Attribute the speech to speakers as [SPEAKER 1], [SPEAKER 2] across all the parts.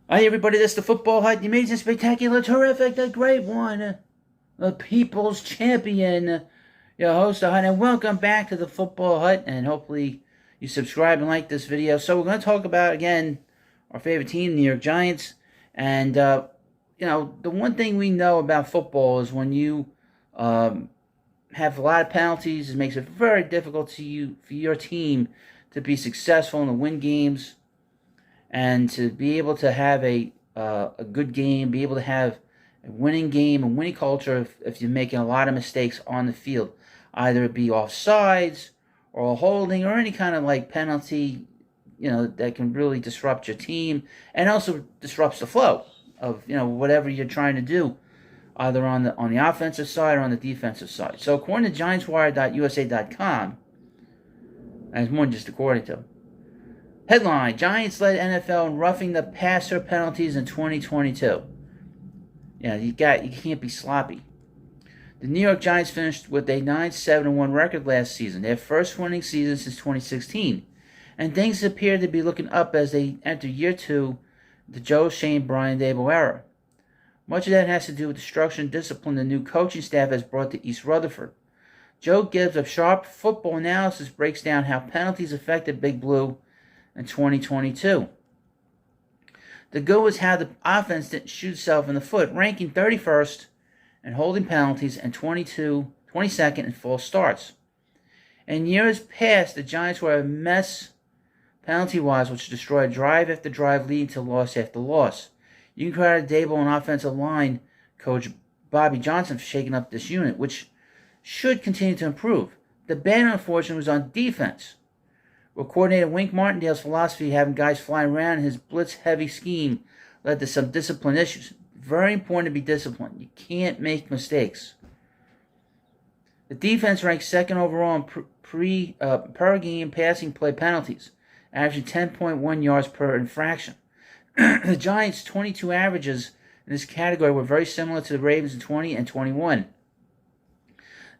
[SPEAKER 1] Hi everybody, this is the Football Hut, the amazing, spectacular, terrific, the great one, the People's Champion, your host, the Hut, and welcome back to the Football Hut, and hopefully you subscribe and like this video. So we're going to talk about, again, our favorite team, the New York Giants, and, the one thing we know about football is when you have a lot of penalties, it makes it very difficult for your team to be successful and to win games, and to be able to have a good game, be able to have a winning game, a winning culture if you're making a lot of mistakes on the field. Either it be offsides or a holding or any kind of like penalty, that can really disrupt your team and also disrupts the flow of, whatever you're trying to do, either on the offensive side or on the defensive side. So according to GiantsWire.USA.com, and it's more than just according to, headline: Giants led NFL in roughing the passer penalties in 2022. You can't be sloppy. The New York Giants finished with a 9-7-1 record last season, their first winning season since 2016, and things appear to be looking up as they enter year two, the Joe Shane Brian Daboll era. Much of that has to do with the structure and discipline the new coaching staff has brought to East Rutherford. Joe Gibbs of Sharp Football Analysis breaks down how penalties affected Big Blue in 2022. The good was how the offense didn't shoot itself in the foot, ranking 31st in holding penalties and 22nd in false starts. In years past, the Giants were a mess penalty-wise, which destroyed drive after drive, leading to loss after loss. You can credit Daboll and offensive line coach Bobby Johnson for shaking up this unit, which should continue to improve. The bad, unfortunately, was on defense, where coordinator Wink Martindale's philosophy, having guys flying around in his blitz-heavy scheme, led to some discipline issues. Very important to be disciplined. You can't make mistakes. The defense ranked second overall in per game passing play penalties, averaging 10.1 yards per infraction. The Giants' 22 averages in this category were very similar to the Ravens in 20 and 21.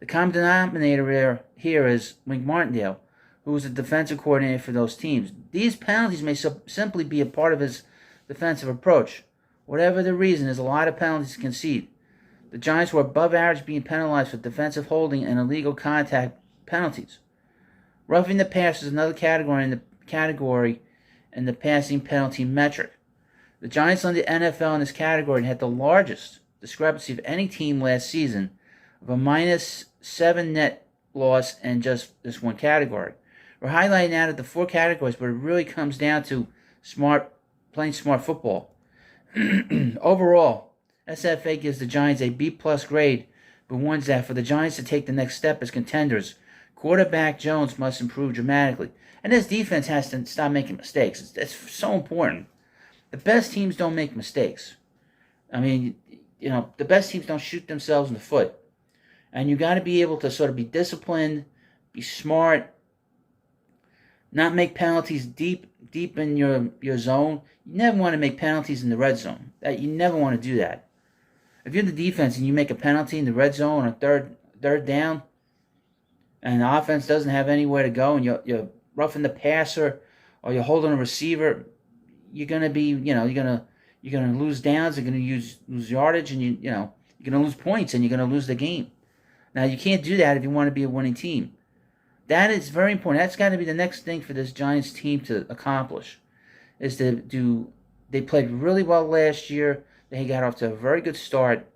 [SPEAKER 1] The common denominator here is Wink Martindale, who was the defensive coordinator for those teams. These penalties may simply be a part of his defensive approach. Whatever the reason, there's a lot of penalties to concede. The Giants were above average, being penalized for defensive holding and illegal contact penalties. Roughing the pass is another category in the passing penalty metric. The Giants led the NFL in this category and had the largest discrepancy of any team last season, of a -7 net loss in just this one category. We're highlighting out of the four categories, but it really comes down to playing smart football. Overall, SFA gives the Giants a B+ grade, but warns that for the Giants to take the next step as contenders, quarterback Jones must improve dramatically, and his defense has to stop making mistakes. It's so important. The best teams don't make mistakes. I mean, the best teams don't shoot themselves in the foot. And you got to be able to sort of be disciplined, be smart, not make penalties deep in your zone. You never want to make penalties in the red zone. You never want to do that. If you're the defense and you make a penalty in the red zone on third down, and the offense doesn't have anywhere to go, and you're roughing the passer or you're holding a receiver, you're gonna be you're gonna lose downs. You're gonna lose yardage, and you're gonna lose points, and you're gonna lose the game. Now, you can't do that if you want to be a winning team. That is very important. That's got to be the next thing for this Giants team to accomplish. They played really well last year. They got off to a very good start.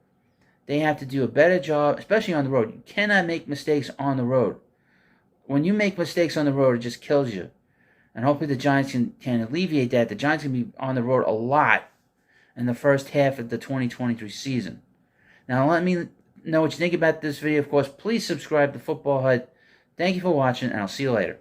[SPEAKER 1] They have to do a better job, especially on the road. You cannot make mistakes on the road. When you make mistakes on the road, it just kills you. And hopefully the Giants can alleviate that. The Giants can be on the road a lot in the first half of the 2023 season. Now, let me know what you think about this video. Of course, please subscribe to Football Hut. Thank you for watching, and I'll see you later.